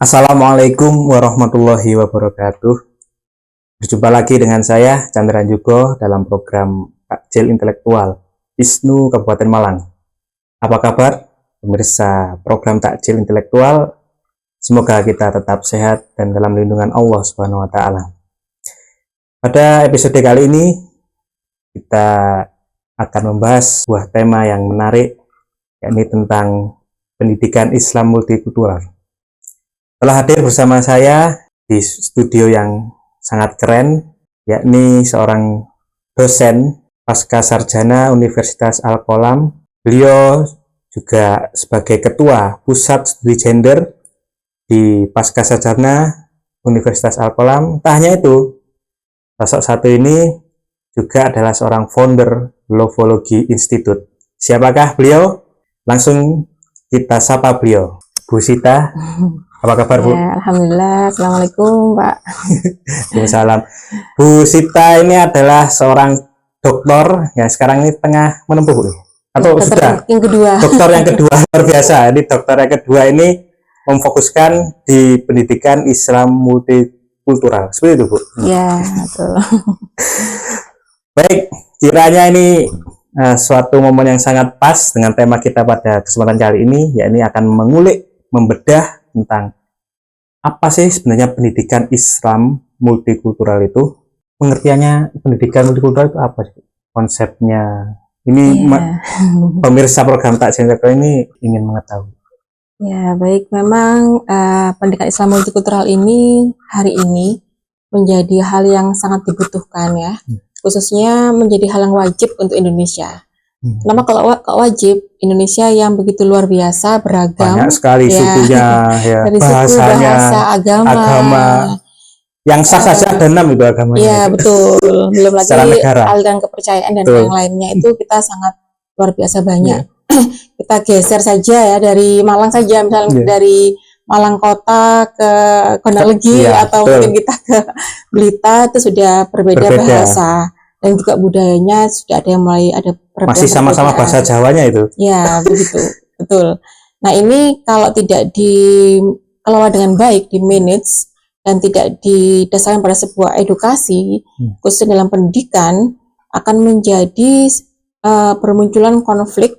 Assalamualaikum warahmatullahi wabarakatuh. Berjumpa lagi dengan saya Chandra Jugo dalam program Takjil Intelektual ISNU Kabupaten Malang. Apa kabar pemirsa program Takjil Intelektual? Semoga kita tetap sehat dan dalam lindungan Allah Subhanahu wa taala. Pada episode kali ini kita akan membahas sebuah tema yang menarik, yakni tentang pendidikan Islam multikultural. Telah hadir bersama saya di studio yang sangat keren, yakni seorang dosen pasca sarjana Universitas Al-Qalam. Beliau juga sebagai ketua Pusat Studi Gender di pasca sarjana Universitas Al-Qalam. Tak hanya itu, sosok satu ini juga adalah seorang founder Lovology Institute. Siapakah beliau? Langsung kita sapa beliau. Bu Sita. Apa kabar, Bu? Ya, alhamdulillah. Assalamualaikum, Pak. Waalaikumsalam. Bu Sita ini adalah seorang dokter yang sekarang ini tengah menempuh, Bu. Atau dokter sudah? Yang kedua. Dokter yang kedua, luar biasa. Ini dokter yang kedua ini memfokuskan di pendidikan Islam multikultural. Seperti itu, Bu? Ya, betul. Baik, kiranya ini suatu momen yang sangat pas dengan tema kita pada kesempatan kali ini, yakni akan mengulik, membedah tentang apa sih sebenarnya pendidikan Islam multikultural itu. Pengertiannya pendidikan multikultural itu apa sih? Konsepnya ini pemirsa program Takjil Intelektual ini ingin mengetahui. Ya, baik. Memang pendidikan Islam multikultural ini hari ini menjadi hal yang sangat dibutuhkan ya. Khususnya menjadi hal yang wajib untuk Indonesia. Kenapa kalau wajib? Indonesia yang begitu luar biasa, beragam, banyak sekali ya, sukunya, ya, dari bahasanya, suku, bahasa, agama. Yang sah saja ada 6 itu agamanya. Iya, betul. Belum lagi aliran kepercayaan dan yang lainnya itu kita sangat luar biasa banyak. Kita geser saja ya dari Malang saja, misalnya dari Malang kota ke Gondang-Legi atau mungkin kita ke Blitar, itu sudah berbeda bahasa. Dan juga budayanya sudah ada yang mulai ada perbedaan. Masih sama-sama bahasa Jawanya itu. Ya, begitu. Betul. Nah, ini kalau tidak dikelola dengan baik, di manage dan tidak didasarkan pada sebuah edukasi, khususnya dalam pendidikan, akan menjadi bermunculan konflik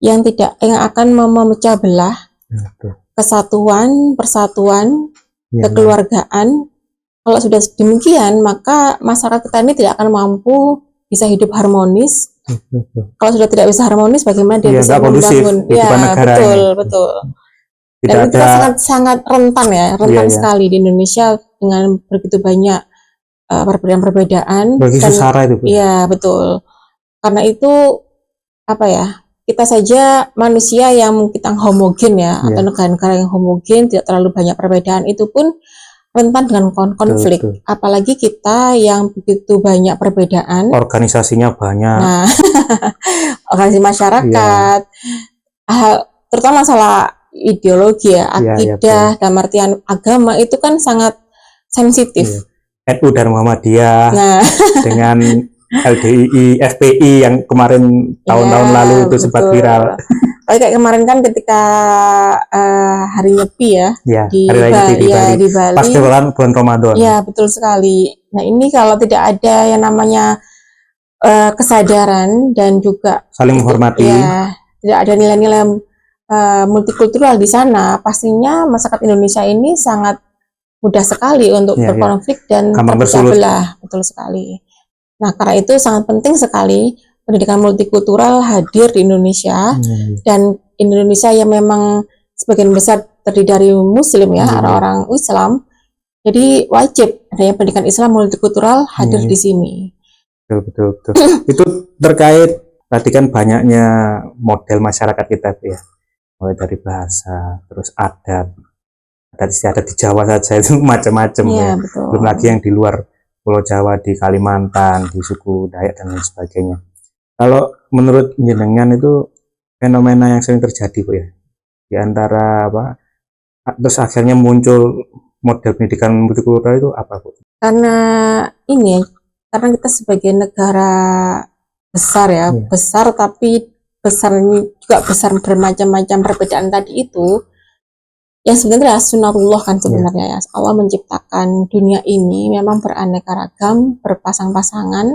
yang akan memecah belah kesatuan, persatuan, kekeluargaan. Kalau sudah demikian, maka masyarakat kita ini tidak akan mampu bisa hidup harmonis. Kalau sudah tidak bisa harmonis, bagaimana dia bisa membangun? Ya, betul. Dan kita sangat rentan ya, sekali di Indonesia dengan begitu banyak perbedaan-perbedaan. Begitu sara itu. Iya, betul. Karena itu kita saja manusia yang kita homogen ya, atau negara-negara yang homogen, tidak terlalu banyak perbedaan, itu pun rentan dengan konflik. Betul. Apalagi kita yang begitu banyak perbedaan. Organisasinya banyak. Nah, organisasi masyarakat, terutama masalah ideologi ya, akidah, dalam artian agama itu kan sangat sensitif. NU dan Muhammadiyah dengan LDII, FPI yang kemarin tahun-tahun lalu itu sempat viral. Kayak kemarin kan ketika hari Nyepi di Bali. Pas bulan Ramadan. Ya, betul sekali. Nah, ini kalau tidak ada yang namanya kesadaran dan juga saling menghormati, tidak ada nilai-nilai multikultural di sana, pastinya masyarakat Indonesia ini sangat mudah sekali untuk berkonflik dan terpecah belah. Betul sekali. Nah, karena itu sangat penting sekali pendidikan multikultural hadir di Indonesia, dan Indonesia yang memang sebagian besar terdiri dari Muslim ya, orang-orang Islam, jadi wajib adanya pendidikan Islam multikultural hadir di sini. Betul. Itu terkait tadi kan banyaknya model masyarakat kita ya, mulai dari bahasa, terus adat di Jawa saja itu macam-macam ya. Belum lagi yang di luar Pulau Jawa, di Kalimantan, di suku Dayak dan lain sebagainya. Kalau menurut jenengan itu fenomena yang sering terjadi, Bu ya, di antara terus akhirnya muncul model pendidikan multikultural itu apa, Bu? Karena kita sebagai negara besar ya, besar tapi besar juga besar bermacam-macam perbedaan tadi itu, yang sebenarnya sunatullah kan sebenarnya ya. Allah menciptakan dunia ini memang beraneka ragam, berpasang-pasangan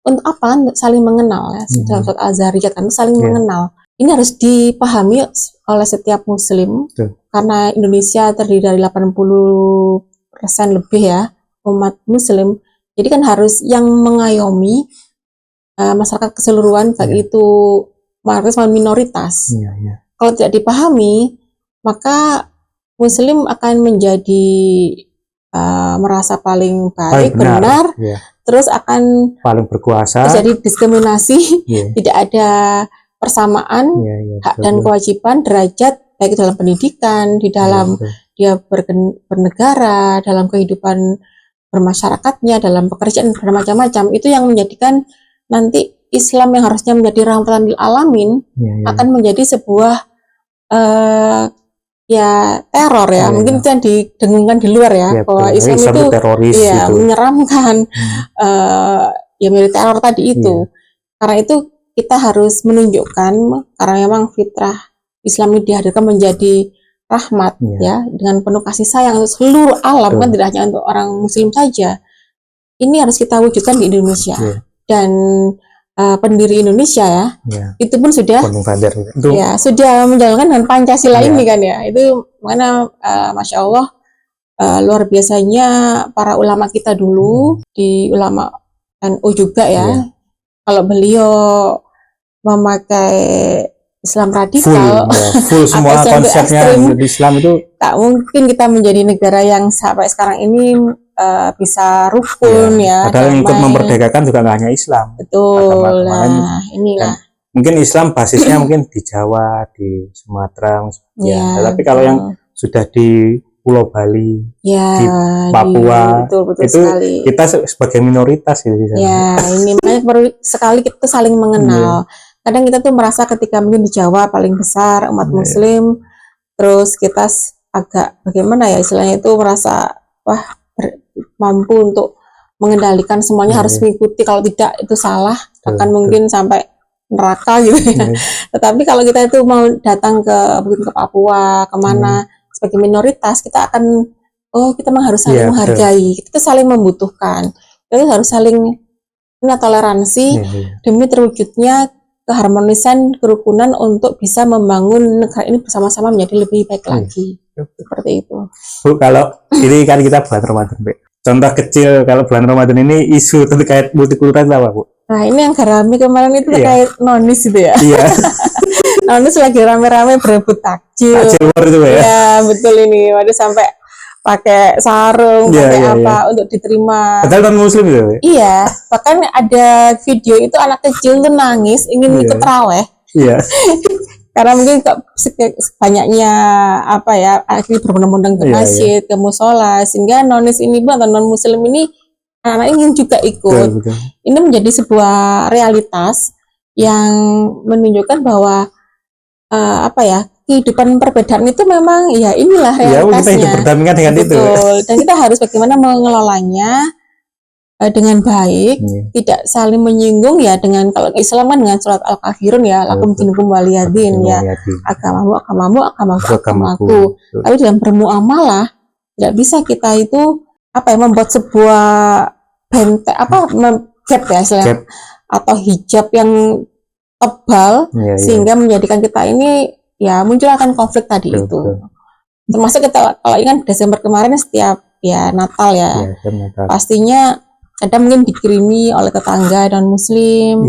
untuk apa? Untuk saling mengenal ya. Dalam surat Al-Zariyat kan saling mengenal. Ini harus dipahami oleh setiap muslim karena Indonesia terdiri dari 80% lebih ya umat muslim. Jadi kan harus yang mengayomi masyarakat keseluruhan, baik itu mayoritas maupun minoritas. Kalau tidak dipahami, maka Muslim akan menjadi merasa paling baik, benar, terus akan paling berkuasa, jadi diskriminasi, tidak ada persamaan hak dan kewajiban, derajat, baik dalam pendidikan, di dalam dia bernegara, dalam kehidupan bermasyarakatnya, dalam pekerjaan bermacam-macam. Itu yang menjadikan nanti Islam yang harusnya menjadi rahmatan lil alamin akan menjadi sebuah ya teror ya, mungkin itu yang didengungkan di luar ya, bahwa Islam itu teroris ya menyeramkan, ya mirip teror tadi itu. Karena itu kita harus menunjukkan, karena memang fitrah Islam ini dihadirkan menjadi rahmat ya, dengan penuh kasih sayang untuk seluruh alam, bukan tidak hanya untuk orang muslim saja. Ini harus kita wujudkan di Indonesia. Dan pendiri Indonesia itu pun sudah sudah menjalankan dengan Pancasila ini kan ya. Itu mana Masya Allah luar biasanya para ulama kita dulu, di ulama NU juga ya. Kalau beliau memakai Islam radikal, full semua konsepnya Islam itu, tak mungkin kita menjadi negara yang sampai sekarang ini bisa rukun padahal yang ikut memerdekakan juga nggak hanya Islam, betul. Nah, inilah mungkin Islam basisnya mungkin di Jawa, di Sumatera, tapi kalau yang sudah di Pulau Bali, di Papua, betul itu sekali. Kita sebagai minoritas gitu. Ini banyak perlu sekali kita saling mengenal. Kadang kita tuh merasa ketika mungkin di Jawa paling besar umat Muslim, terus kita agak bagaimana ya istilahnya itu merasa wah mampu untuk mengendalikan semuanya, harus mengikuti, kalau tidak itu salah, akan mungkin sampai neraka gitu ya. Tetapi kalau kita itu mau datang mungkin ke Papua, kemana sebagai minoritas, kita akan kita memang harus saling menghargai, kita saling membutuhkan, kita harus saling punya toleransi demi terwujudnya keharmonisan, kerukunan untuk bisa membangun negara ini bersama-sama menjadi lebih baik lagi. Seperti itu. Bu, kalau ini kan kita bulan Ramadan, Bu. Contoh kecil kalau bulan Ramadan ini isu terkait multikultural apa, Bu? Nah, ini yang rame kemarin itu terkait nonis itu ya. Nonis lagi rame-rame berebut takjil. Takjil itu ya. Ya, betul ini. Waduh, sampai pakai sarung, pakai apa untuk diterima. Padahal non muslim itu. Iya, bahkan ada video itu anak kecil tuh nangis ingin ikut raweh. Karena mungkin banyaknya apa ya, akhirnya berbondong-bondong ke masjid, ke musola, sehingga nonis ini atau non muslim ini anak ingin juga ikut. Betul. Ini menjadi sebuah realitas yang menunjukkan bahwa apa ya, kehidupan perbedaan itu memang ya inilah realitasnya. Kita hidup berdampingan dengan itu. Dan kita harus bagaimana mengelolanya dengan baik, tidak saling menyinggung ya, dengan kalau Islam kan dengan surat Al-Kafirun ya, lakum dinukum waliyadin ya, agamaku. Tapi dalam bermuamalah tidak bisa kita itu apa ya, membuat sebuah gap ya istilahnya, atau hijab yang tebal sehingga menjadikan kita ini ya muncul akan konflik tadi itu. Termasuk kita kalau ini kan Desember kemarin setiap ya Natal ya, pastinya ada mungkin dikirimi oleh tetangga dan muslim.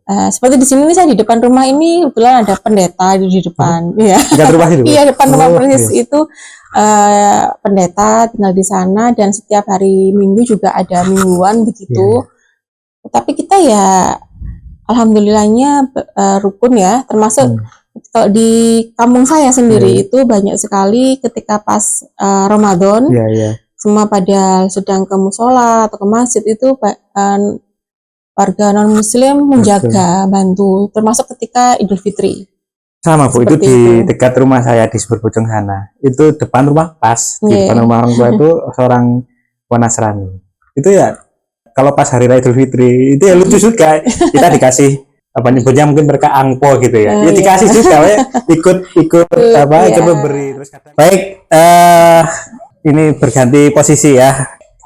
Seperti di sini nih, saya di depan rumah ini kebetulan ada pendeta di depan. Depan rumah persis itu pendeta tinggal di sana, dan setiap hari Minggu juga ada mingguan begitu. Tapi kita ya alhamdulillahnya rukun ya, termasuk kalau di kampung saya sendiri itu banyak sekali ketika pas Ramadan. Semua pada sedang ke musola atau ke masjid itu warga non muslim menjaga, bantu, termasuk ketika Idul Fitri. Sama Bu, itu di dekat rumah saya di Seberbojong sana. Itu depan rumah pas, di depan rumah orang tua itu seorang Nasrani. Itu ya kalau pas hari raya Idul Fitri itu ya lucu juga. Kita dikasih apa nyebutnya mungkin mereka angpo gitu ya. Ya dikasih juga ya, ikut ikut memberi terus kata. Baik, ini berganti posisi ya.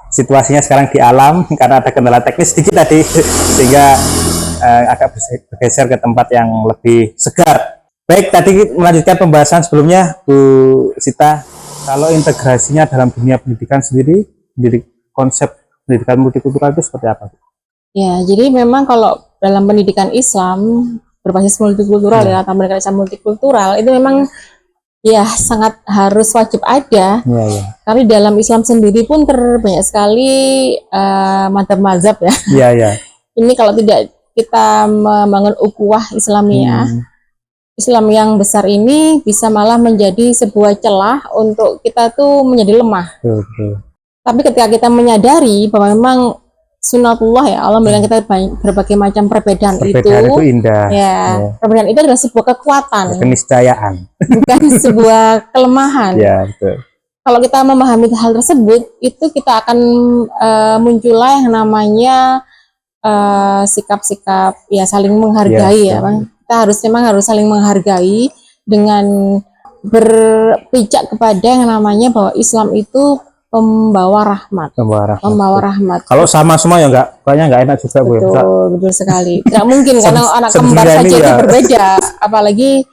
Situasinya sekarang di alam karena ada kendala teknis sedikit tadi sehingga agak bergeser ke tempat yang lebih segar. Baik, tadi melanjutkan pembahasan sebelumnya Bu Sita, kalau integrasinya dalam dunia pendidikan sendiri, konsep pendidikan multikultural itu seperti apa? Ya, jadi memang kalau dalam pendidikan Islam berbasis multikultural ya, atau pendidikan Islam multikultural itu memang ya sangat harus wajib ada. Karena dalam Islam sendiri pun banyak sekali mazhab ya. Ini kalau tidak kita membangun ukhuwah Islamiyah, Islam yang besar ini bisa malah menjadi sebuah celah untuk kita tuh menjadi lemah. Tapi ketika kita menyadari bahwa memang sunatullah ya, Allah memberikan kita berbagai macam perbedaan itu indah. Ya, perbedaan itu adalah sebuah kekuatan, keniscayaan, bukan sebuah kelemahan. Ya, betul. Kalau kita memahami hal tersebut, itu kita akan muncullah yang namanya sikap-sikap ya saling menghargai ya, Bang. Kita memang harus saling menghargai dengan berpijak kepada yang namanya bahwa Islam itu Pembawa rahmat. Kalau sama semua ya kayaknya nggak enak juga, Bu. Betul sekali. Tidak mungkin karena anak kembar saja itu berbeda. Apalagi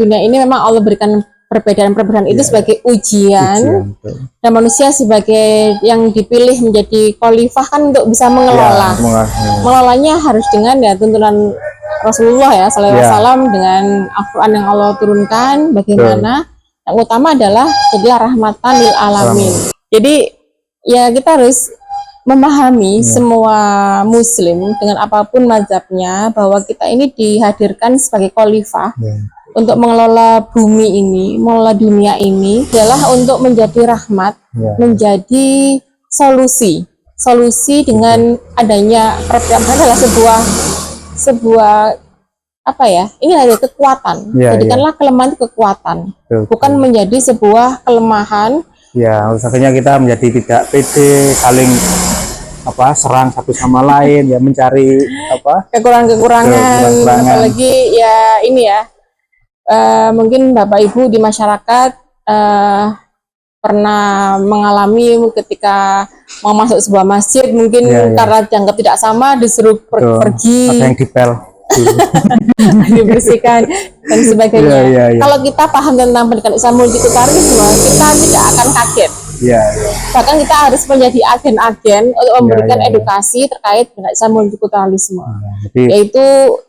dunia ini memang Allah berikan perbedaan-perbedaan itu sebagai ujian. Dan manusia sebagai yang dipilih menjadi khalifah kan untuk bisa mengelola. Mengelolanya harus dengan ya tuntunan Rasulullah ya sallallahu alaihi wasallam, dengan Al-Qur'an yang Allah turunkan, bagaimana yang utama adalah jadilah rahmatan lil alamin. Jadi ya kita harus memahami semua muslim dengan apapun mazhabnya bahwa kita ini dihadirkan sebagai khalifah untuk mengelola bumi ini, mengelola dunia ini adalah untuk menjadi rahmat, menjadi solusi dengan adanya perbedaan adalah sebuah apa ya, ini ada kekuatan. Jadikanlah kelemahan itu kekuatan, bukan menjadi sebuah kelemahan. Ya, akhirnya kita menjadi tidak pede, saling serang satu sama lain, ya mencari kekurangan. Apalagi ya ini ya, mungkin Bapak Ibu di masyarakat pernah mengalami ketika mau masuk sebuah masjid, mungkin karena dianggap tidak sama disuruh pergi. Ada yang dipel. Dibersihkan dan sebagainya. Kalau kita paham tentang pendidikan Islam multikulturalisme, kita tidak akan kaget. Bahkan kita harus menjadi agen-agen untuk memberikan edukasi terkait dengan Islam multikulturalisme, yaitu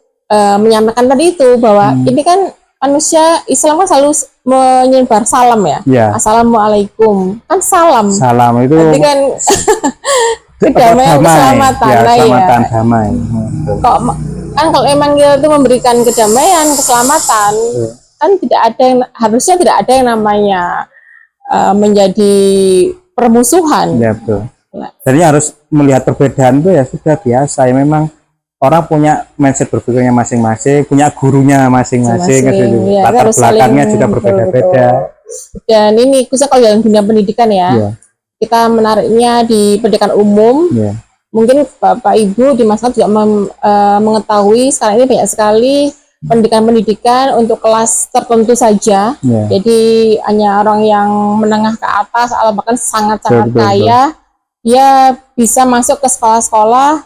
menyampaikan tadi itu bahwa ini kan manusia Islam kan selalu menyebar salam ya. Assalamualaikum kan salam itu berarti kan kedamaian, keselamatan, damai. Kok kan kalau emang kita itu memberikan kedamaian, keselamatan, kan harusnya tidak ada yang namanya menjadi permusuhan. Ya, betul. Jadi harus melihat perbedaan itu ya sudah biasa ya, memang orang punya mindset berpikirnya masing-masing, punya gurunya masing-masing, latar belakangnya juga berbeda-beda. Dan ini khususnya kalau dalam dunia pendidikan ya, kita menariknya di pendidikan umum. Mungkin Bapak Ibu di masyarakat juga mengetahui sekarang ini banyak sekali pendidikan untuk kelas tertentu saja. Jadi hanya orang yang menengah ke atas atau bahkan sangat-sangat kaya, dia bisa masuk ke sekolah-sekolah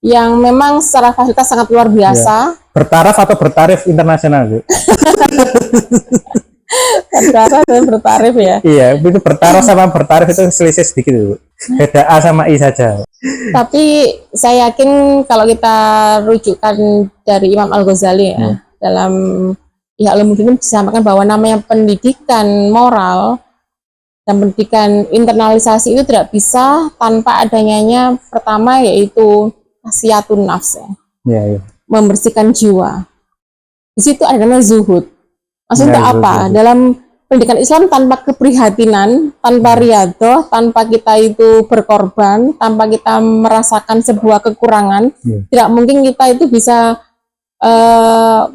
yang memang secara fasilitas sangat luar biasa. Bertaraf atau bertarif internasional, Bu? Bertaraf dan bertarif ya. Iya, itu bertaraf sama bertarif itu selisih sedikit, Bu. Beda A sama I saja. Tapi saya yakin kalau kita rujukan dari Imam Al-Ghazali ya, dalam Ihya Ulumuddin disampaikan bahwa namanya pendidikan moral dan pendidikan internalisasi itu tidak bisa tanpa adanya pertama yaitu tasfiyatun nafs ya. Membersihkan jiwa. Di situ ada namanya zuhud. Maksudnya apa? Dalam pendidikan Islam tanpa keprihatinan, tanpa riyadhah, tanpa kita itu berkorban, tanpa kita merasakan sebuah kekurangan, tidak mungkin kita itu bisa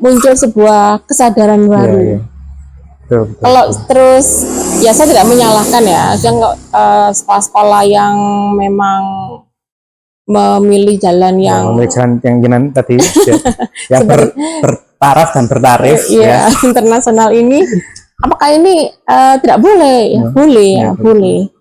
muncul sebuah kesadaran baru. Kalau terus, ya saya tidak menyalahkan ya, sekolah-sekolah yang memang memilih jalan yang memilih jalan yang gimana tadi ya, yang bertaraf dan bertarif ya, internasional ini, apakah ini tidak boleh? Ya, boleh ya, boleh.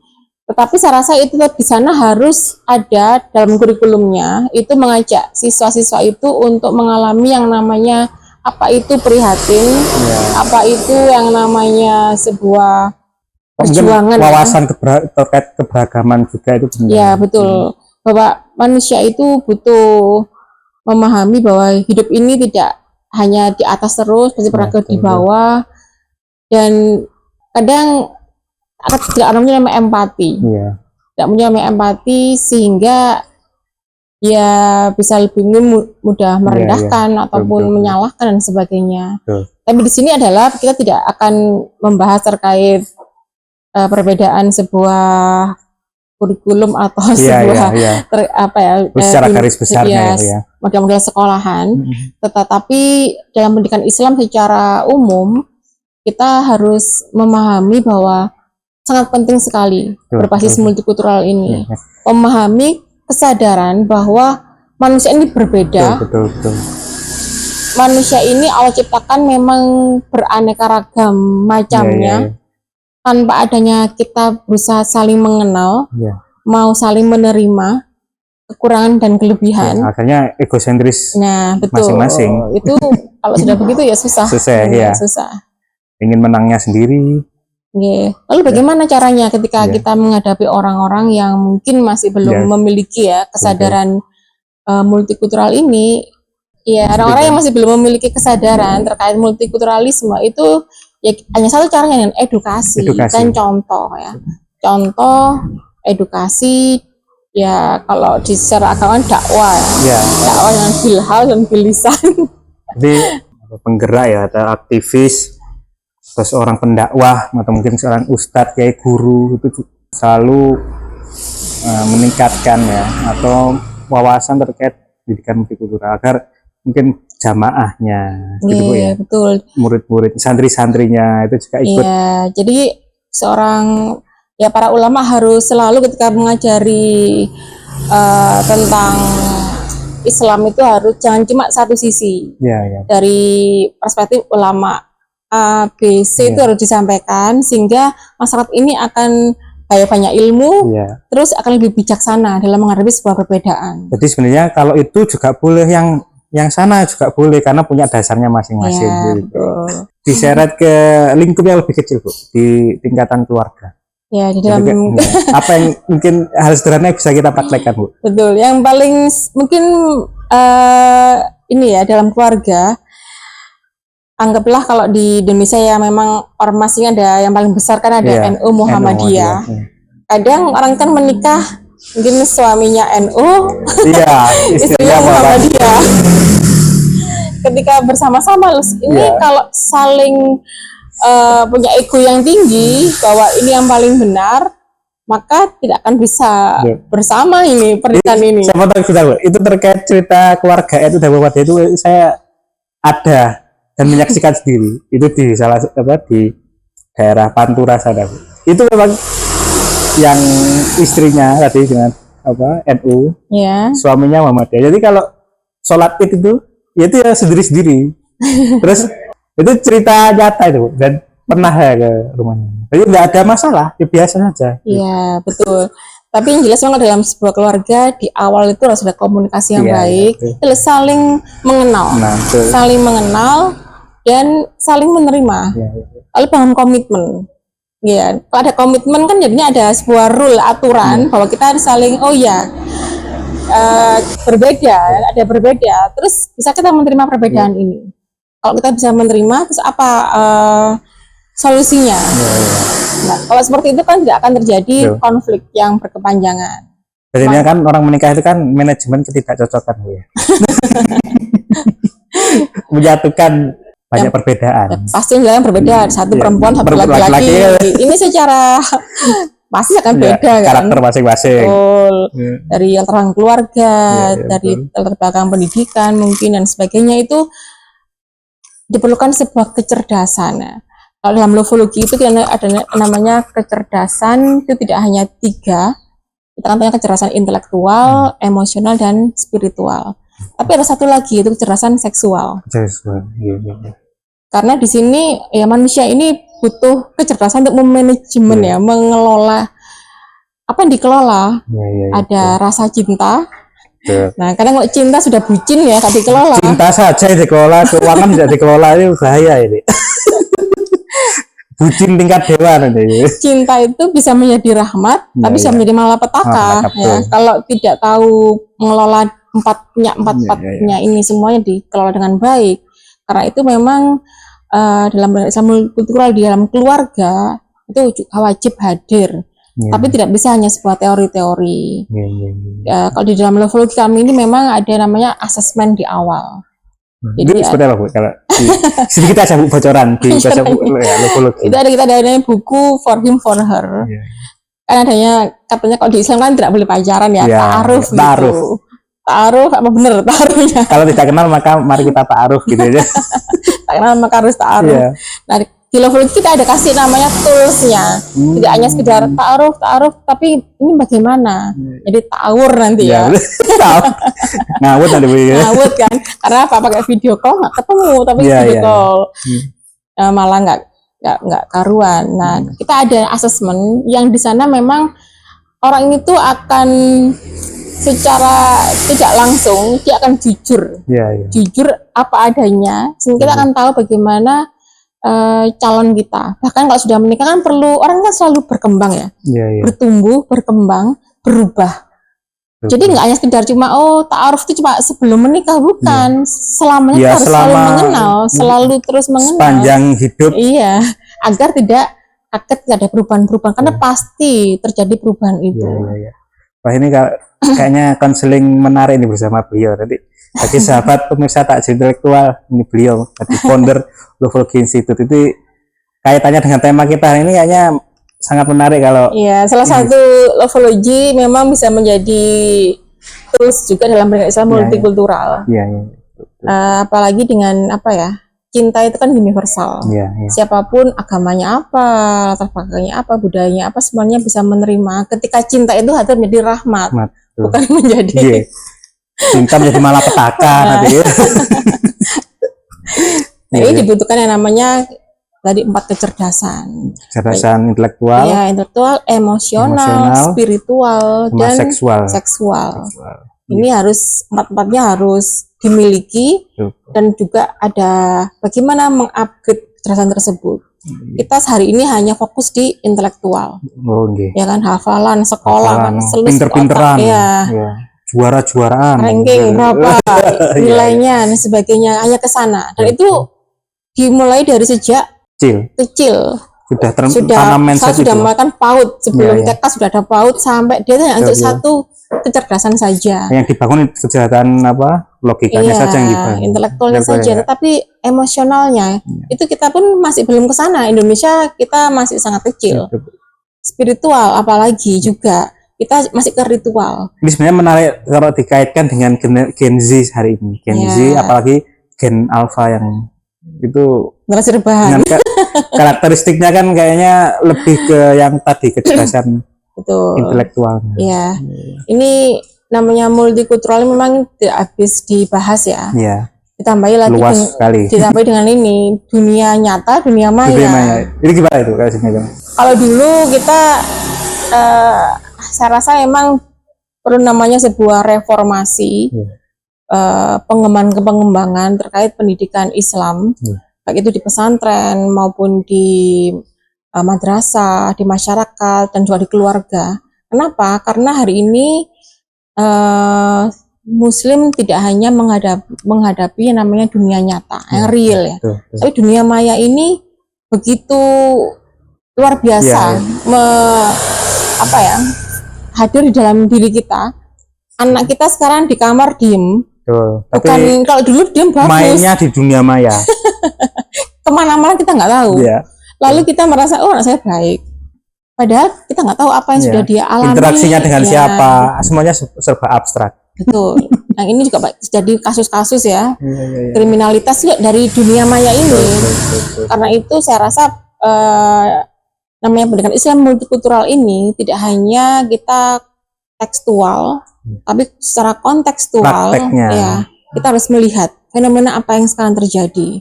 Tetapi saya rasa itu di sana harus ada dalam kurikulumnya itu mengajak siswa-siswa itu untuk mengalami yang namanya apa itu prihatin, apa itu yang namanya sebuah perjuangan, wawasan terkait keberagaman juga itu benar. Ya betul, bahwa manusia itu butuh memahami bahwa hidup ini tidak hanya di atas terus, pasti pernah di bawah, dan kadang tidak punya empati, tidak punya empati sehingga ya bisa lebih mudah merendahkan ataupun menyalahkan dan sebagainya. Tapi di sini adalah kita tidak akan membahas terkait perbedaan sebuah kurikulum atau sebuah secara garis besarnya model-model sekolahan, tetapi dalam pendidikan Islam secara umum kita harus memahami bahwa sangat penting sekali berbasis multikultural ini, memahami kesadaran bahwa manusia ini berbeda. Manusia ini Allah ciptakan memang beraneka ragam macamnya. Tanpa adanya kita berusaha saling mengenal, mau saling menerima kekurangan dan kelebihan. Akhirnya egosentris masing-masing. Itu kalau sudah begitu ya susah. Susah. Ingin menangnya sendiri. Lalu bagaimana caranya ketika kita menghadapi orang-orang yang mungkin masih belum memiliki kesadaran multikultural ini? Ya, orang-orang yang masih belum memiliki kesadaran terkait multikulturalisme itu ya hanya satu caranya dengan edukasi. Dan contoh contoh edukasi ya, kalau di secara agama dakwah dakwah dengan bilhal dan bilisan. Jadi penggerak ya, atau aktivis, terus orang pendakwah atau mungkin seorang ustadz kayak guru itu selalu meningkatkan atau wawasan terkait pendidikan multikultural agar mungkin jamaahnya gitu Bu, betul. Murid-murid, santri-santrinya itu juga ikut. Jadi seorang para ulama harus selalu ketika mengajari tentang Islam itu harus jangan cuma satu sisi. Dari perspektif ulama A, B, C itu harus disampaikan sehingga masyarakat ini akan banyak ilmu, terus akan lebih bijaksana dalam menghadapi sebuah perbedaan. Jadi sebenarnya kalau itu juga boleh, yang sana juga boleh karena punya dasarnya masing-masing. Diseret ke lingkup yang lebih kecil Bu, di tingkatan keluarga. Di dalam apa yang mungkin hal sederhana bisa kita praktekkan Bu? Betul, yang paling mungkin ini dalam keluarga, anggaplah kalau di Indonesia memang ormasnya ada yang paling besar kan ada NU Muhammadiyah. Kadang orang kan menikah mungkin suaminya NU, istrinya Muhammadiyah. Ketika bersama-sama ini kalau saling punya ego yang tinggi bahwa ini yang paling benar, maka tidak akan bisa bersama ini pernikahan ini. Siapa tahu itu terkait cerita keluarga itu Muhammadiyah itu saya ada dan menyaksikan sendiri. Itu di di daerah Pantura sana. Itu memang yang istrinya tadi dengan NU, suaminya Muhammadiyah. Jadi kalau sholat itu itu sendiri-sendiri. Terus itu cerita nyata itu dan pernah ke rumahnya. Jadi nggak ada masalah, biasa saja. Iya betul. Tapi yang jelas memang dalam sebuah keluarga di awal itu harus ada komunikasi yang baik, saling mengenal, saling mengenal dan saling menerima. Lalu bangun komitmen. Kalau ada komitmen kan jadinya ada sebuah rule aturan bahwa kita harus saling berbeda, ada berbeda. Terus bisa kita menerima perbedaan ini. Kalau kita bisa menerima, terus apa solusinya? Nah, kalau seperti itu kan tidak akan terjadi konflik yang berkepanjangan. Jadinya kan orang menikah itu kan manajemen ketidakcocokan Bu ya. Menyatukan banyak perbedaan. Pasti yang berbeda, satu perempuan, satu laki-laki. Ini secara pasti akan beda karakter masing-masing. Dari latar belakang keluarga, dari latar belakang pendidikan mungkin dan sebagainya, itu diperlukan sebuah kecerdasan. Kalau dalam lofologi itu ada namanya kecerdasan, itu tidak hanya 3, Kita kan punya kecerdasan intelektual, emosional, dan spiritual. Tapi ada satu lagi, itu kecerdasan seksual. Karena di sini ya manusia ini butuh kecerdasan untuk memanajemen ya, mengelola apa yang dikelola. Ada rasa cinta. Nah, kadang kalau cinta sudah bucin ya, tak dikelola. Cinta saja yang dikelola, keuangan tidak dikelola, ini bahaya ini. Bucin tingkat dewa nanti. Cinta itu bisa menjadi rahmat, tapi bisa menjadi malapetaka. Ya, kalau tidak tahu mengelola empat-empatnya ini semuanya dikelola dengan baik. Karena itu memang dalam Islam kultural di dalam keluarga itu wajib hadir. Tapi tidak bisa hanya sebuah teori-teori. Kalau di dalam levologi kami ini memang ada namanya asesmen di awal. Jadi seperti apa Bu? Kalau sedikit aja Bu bocoran di levologi. Itu kita ada buku For Him For Her. Kan adanya katanya kalau di Islam kan tidak boleh pacaran ya, ta'aruf gitu. Ta'aruf apa bener ta'arufnya? Kalau tidak kenal maka mari kita ta'aruf gitu aja. Tak kenal maka harus ta'aruf. Nah, di levologi kita ada kasih namanya toolsnya. Tidak hanya sekedar ta'aruf, tapi ini bagaimana? Jadi ta'awur nanti ya. Ngawut nanti Bu. Ngawut kan? Karena apa? Pakai video call nggak ketemu, tapi video call malah nggak karuan. Nah, kita ada asesmen yang di sana memang orang itu akan secara tidak langsung dia akan jujur, jujur apa adanya, sehingga kita akan tahu bagaimana calon kita. Bahkan kalau sudah menikah kan perlu, orang kan selalu berkembang ya, bertumbuh, berkembang, berubah. Jadi nggak hanya sekedar cuma ta'aruf itu cuma sebelum menikah, bukan. Selamanya harus selalu mengenal, selalu terus mengenal. Sepanjang hidup. Iya, agar tidak kaget ada perubahan-perubahan, karena pasti terjadi perubahan itu. Wah, ini kayaknya konseling menarik ini bersama beliau. Nanti bagi sahabat pemirsa takjil intelektual, ini beliau tadi founder Levologi Institute. Itu kaitannya dengan tema kita ini kayaknya sangat menarik kalau. Iya, salah satu levologi memang bisa menjadi tools juga dalam Islam multikultural. Apalagi dengan apa ya? Cinta itu kan universal. Siapapun agamanya apa, latar belakangnya apa, budayanya apa, semuanya bisa menerima. Ketika cinta itu hadir menjadi rahmat, bukan menjadi cinta menjadi malapetaka nanti. Ini dibutuhkan yang namanya tadi 4 kecerdasan. Kecerdasan intelektual, intelektual, emosional, spiritual, dan seksual. Ini harus 4-4-nya harus dimiliki, dan juga ada bagaimana mengupgrade kecerdasan tersebut. Kita sehari ini hanya fokus di intelektual, ya kan, hafalan, sekolah, pinter-pinteran, juara-juaraan, ranking berapa, nilainya dan sebagainya, hanya ke sana. Dan itu dimulai dari sejak kecil. Sudah makan PAUD, sebelum TK sudah ada PAUD, sampai dia hanya untuk satu kecerdasan saja. Yang dibangun kecerdasan apa? Logikanya saja yang dibangun. Intelektualnya saja, tetapi emosionalnya itu kita pun masih belum ke sana. Indonesia kita masih sangat kecil. Spiritual apalagi juga kita masih ke ritual. Ini sebenarnya menarik kalau dikaitkan dengan Gen Z hari ini. Gen Z apalagi Gen Alpha yang itu generasi rebahan. Karakteristiknya kan kayaknya lebih ke yang tadi kecerdasan intelektual. Iya. Ini namanya multikultural memang tidak habis dibahas ya. Ditambahi lagi luas sekali. Ditambahi dengan ini dunia nyata, dunia maya. Ini gimana itu kasihnya? Kalau dulu kita saya rasa emang perlu namanya sebuah reformasi, pengembangan terkait pendidikan Islam, baik itu di pesantren maupun di madrasah, di masyarakat, dan juga di keluarga. Kenapa? Karena hari ini Muslim tidak hanya menghadapi yang namanya dunia nyata, yang real ya, tapi dunia maya ini begitu luar biasa, hadir di dalam diri kita. Anak kita sekarang di kamar diem, bukan kalau dulu diem bagus. Mainnya di dunia maya. Kemana-mana kita nggak tahu. Lalu kita merasa anak saya baik. Padahal kita nggak tahu apa yang sudah dia alami. Interaksinya dengan siapa, semuanya serba abstrak. Betul. Yang ini juga jadi kasus-kasus ya, kriminalitas juga dari dunia maya ini. Karena itu saya rasa namanya pendidikan Islam multikultural ini tidak hanya kita tekstual, tapi secara kontekstual Prakteknya. ya kita harus melihat fenomena apa yang sekarang terjadi.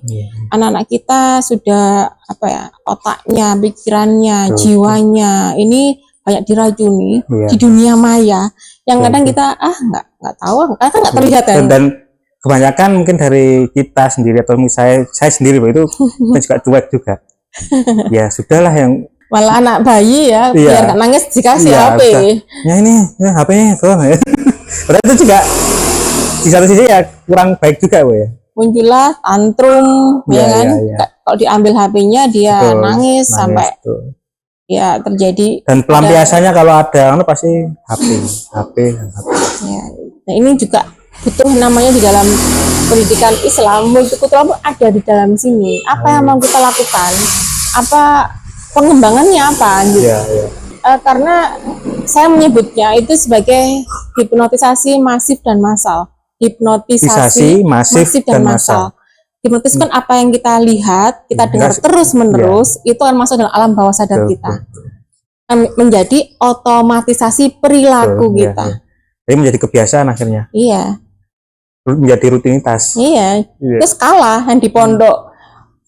Anak-anak kita sudah apa ya, otaknya, pikirannya, Betul. jiwanya ini banyak diracuni Iya. di dunia maya yang Betul, kadang kita nggak tahu, karena kan nggak terlihat kan. Dan kebanyakan mungkin dari kita sendiri atau misalnya saya sendiri itu kan juga cuek juga. Ya sudahlah, yang Malah anak bayi ya, Iya. biar nggak nangis dikasih Iya, HP. ya ini ya, HP-nya tuh. Padahal itu juga di satu sisi ya kurang baik juga, Bu ya. Muncullah tantrum, Iya, ya kan? iya, iya. Kalau diambil HP-nya dia Betul, nangis sampai betul. ya terjadi. Dan pelampiasannya kalau ada pasti HP. Ya. Nah ini juga butuh namanya di dalam pendidikan Islam, multikultural ada di dalam sini. Apa yang mau kita lakukan? Apa pengembangannya apa? Gitu. Iya, iya. Karena saya menyebutnya itu sebagai hipnotisasi masif dan massal. Hipnotisasi masif dan massal. Hipnotis kan apa yang kita lihat, kita dengar terus menerus, itu akan masuk dalam alam bawah sadar kita. Menjadi otomatisasi perilaku kita. Iya. Jadi menjadi kebiasaan akhirnya. Iya. Menjadi rutinitas. Iya. Terus kalah yang di pondok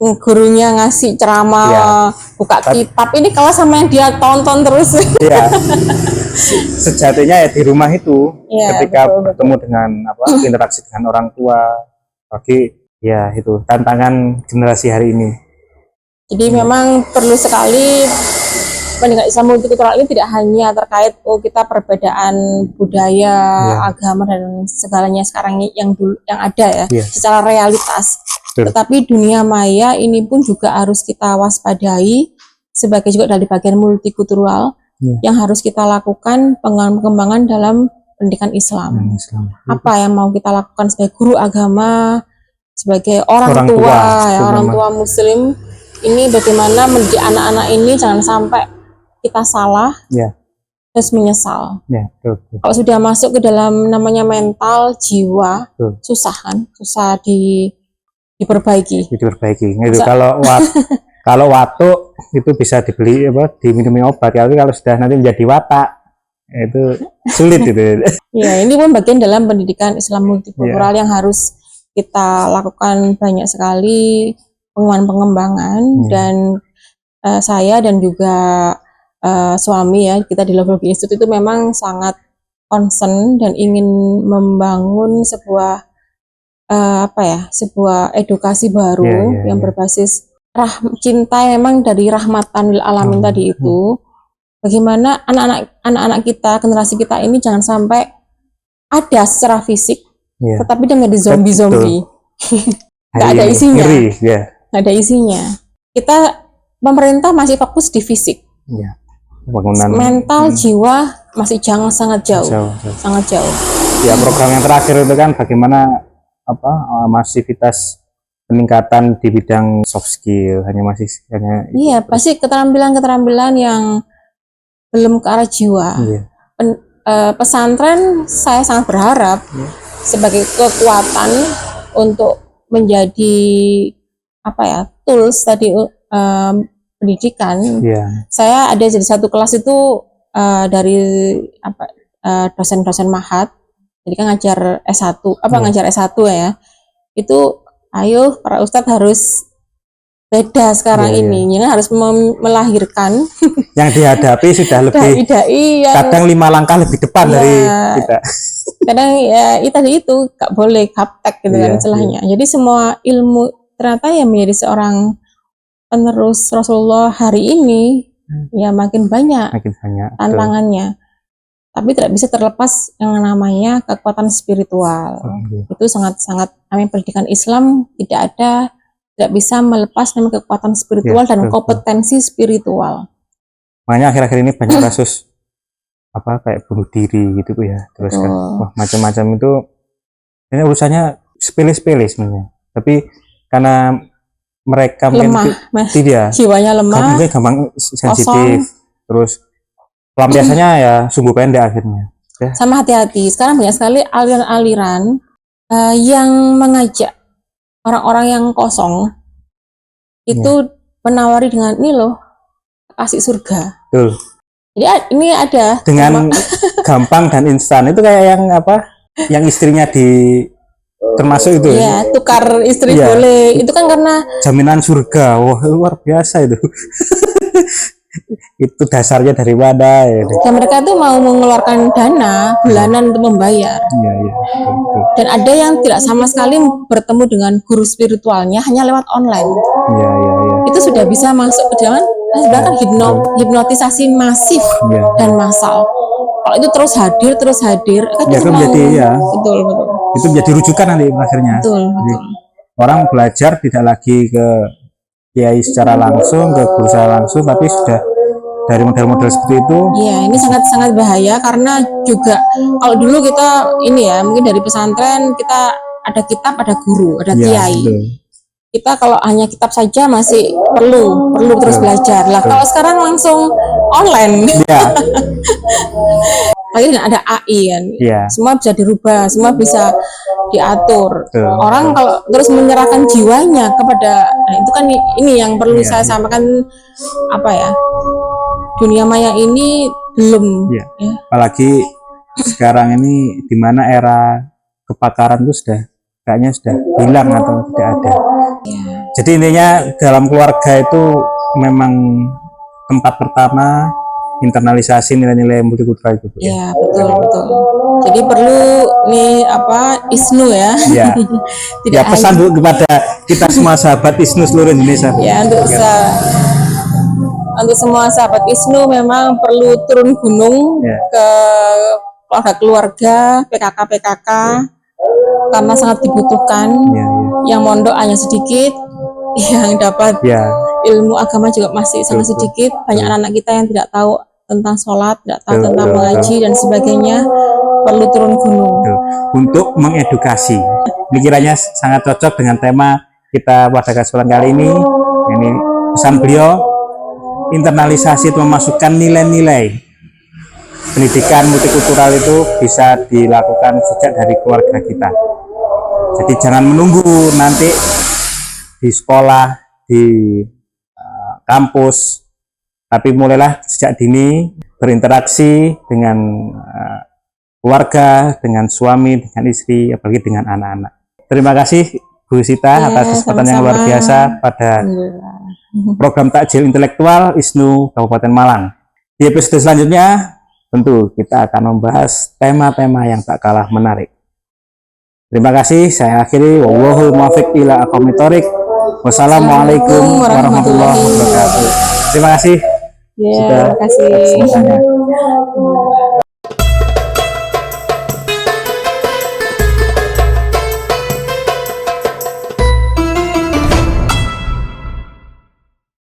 gurunya ngasih ceramah, buka kitab, ini kalah sama yang dia tonton terus. Iya. Sejatinya ya di rumah itu, ketika betul. bertemu dengan interaksi dengan orang tua, bagi ya itu tantangan generasi hari ini. Jadi memang perlu sekali pendidikan Islam multikultural ini tidak hanya terkait kita perbedaan budaya, agama dan segalanya sekarang yang ada ya, secara realitas. Tetapi dunia maya ini pun juga harus kita waspadai sebagai juga dari bagian multikultural yang harus kita lakukan pengembangan dalam pendidikan Islam. Apa yang mau kita lakukan sebagai guru agama, sebagai orang tua Muslim, ini bagaimana mendidik anak-anak ini jangan sampai kita salah terus menyesal. Kalau sudah masuk ke dalam namanya mental, jiwa, susah kan, susah diperbaiki. Itu kalau watuk itu bisa dibeli diminumi obat. Kalau sudah nanti menjadi watak itu sulit itu. Ya, ini pun bagian dalam pendidikan Islam multikultural yang harus kita lakukan banyak sekali pengembangan dan saya dan juga suami ya, kita di Love Institute itu memang sangat concern dan ingin membangun sebuah sebuah edukasi baru yang berbasis cinta memang dari rahmatan lil alamin tadi itu. Bagaimana anak-anak kita, generasi kita ini jangan sampai ada secara fisik, tetapi dia menjadi zombie-zombie. Nggak ada isinya. Nggak ada isinya. Pemerintah masih fokus di fisik. Mental, jiwa masih sangat jauh. Sangat jauh. Ya, program yang terakhir itu kan bagaimana masivitas peningkatan di bidang soft skill, pasti keterampilan yang belum ke arah jiwa. Pesantren saya sangat berharap sebagai kekuatan untuk menjadi tools tadi pendidikan. Saya ada jadi satu kelas itu dari dosen-dosen mahat. Jadi kan ngajar S1, ngajar S1 ya. Itu ayo para ustadz harus beda sekarang ini. Jadi harus melahirkan yang dihadapi sudah lebih kadang 5 langkah lebih depan dari kita. Kadang tadi itu gak boleh gaptek gitu kan istilahnya. Jadi semua ilmu ternyata yang menjadi seorang penerus Rasulullah hari ini makin banyak tantangannya. Tapi tidak bisa terlepas yang namanya kekuatan spiritual. Itu sangat-sangat namanya pendidikan Islam tidak bisa melepas namanya kekuatan spiritual dan kompetensi spiritual. Makanya akhir-akhir ini banyak kasus kayak bunuh diri gitu ya. Terus kan macam-macam itu ini urusannya sepele-sepele sebenarnya. Tapi karena mereka lemah, jiwanya lemah, gampang sensitif, terus pelampiasannya ya sungguh pendek akhirnya. Sama hati-hati. Sekarang banyak sekali aliran-aliran yang mengajak orang-orang yang kosong itu menawari dengan ini loh, kasih surga. Jadi ini ada dengan gampang dan instan. Itu kayak yang apa? Yang istrinya termasuk itu. Iya, tukar istri Iya. boleh. Itu kan karena Jaminan surga. Wah, luar biasa itu. Itu dasarnya dari mana ya? ya mereka tuh mau mengeluarkan dana bulanan untuk membayar. Iya, iya. Betul. Dan ada yang tidak sama sekali bertemu dengan guru spiritualnya hanya lewat online. Iya, iya, iya. Itu sudah bisa masuk ke dalam bahkan hipnotisasi masif Iya. dan massal. Kalau itu terus hadir, kan Ya, itu kan mau menjadi ya. betul. Itu menjadi rujukan nanti akhirnya. Betul. Orang belajar tidak lagi ke kiai secara langsung, ke guru secara langsung, tapi sudah dari model-model seperti itu. Iya, ini sangat-sangat bahaya karena juga kalau dulu kita ini ya, mungkin dari pesantren kita ada kitab, ada guru, ada Ya, kiai. betul. Kita kalau hanya kitab saja masih perlu terus belajar. Lah kalau sekarang langsung online. Ya, Lagi dengan ada AI kan. ya. Semua bisa dirubah, semua bisa diatur. Betul. Orang kalau terus menyerahkan jiwanya kepada itu kan ini yang perlu Iya, saya sampaikan apa ya? Dunia maya ini belum Iya. ya. Apalagi sekarang ini di mana era kepakaran itu kayaknya sudah hilang atau tidak ada. Jadi intinya dalam keluarga itu memang tempat pertama internalisasi nilai-nilai multikultural itu. Ya, betul. Jadi perlu nih apa ISNU ya. Ya. Tidak Ya, pesan Bu kepada kita semua sahabat ISNU seluruh Indonesia. Bu. ya untuk semua sahabat ISNU memang perlu turun gunung Ya. ke keluarga PKK karena sangat dibutuhkan. Ya, Yang mondok hanya sedikit, yang dapat ya. ilmu agama juga masih sangat sedikit. Banyak anak kita yang tidak tahu tentang sholat, tidak tahu tentang mengaji dan sebagainya, perlu turun gunung. Untuk mengedukasi. Ini kiranya sangat cocok dengan tema kita pada kesempatan kali ini. Ini pesan beliau, internalisasi itu memasukkan nilai-nilai pendidikan multikultural itu bisa dilakukan sejak dari keluarga kita. Jadi jangan menunggu nanti di sekolah, di kampus, tapi mulailah sejak dini berinteraksi dengan keluarga, dengan suami, dengan istri, apalagi dengan anak-anak. Terima kasih Bu Sita atas kesempatan yang luar biasa pada program Takjil Intelektual ISNU Kabupaten Malang. Di episode selanjutnya tentu kita akan membahas tema-tema yang tak kalah menarik. Terima kasih, saya akhiri. Wallahul muwaffiq ila aqwamit thoriq. Wassalamualaikum warahmatullahi wabarakatuh. Terima kasih. Ya, terima kasih. Semuanya.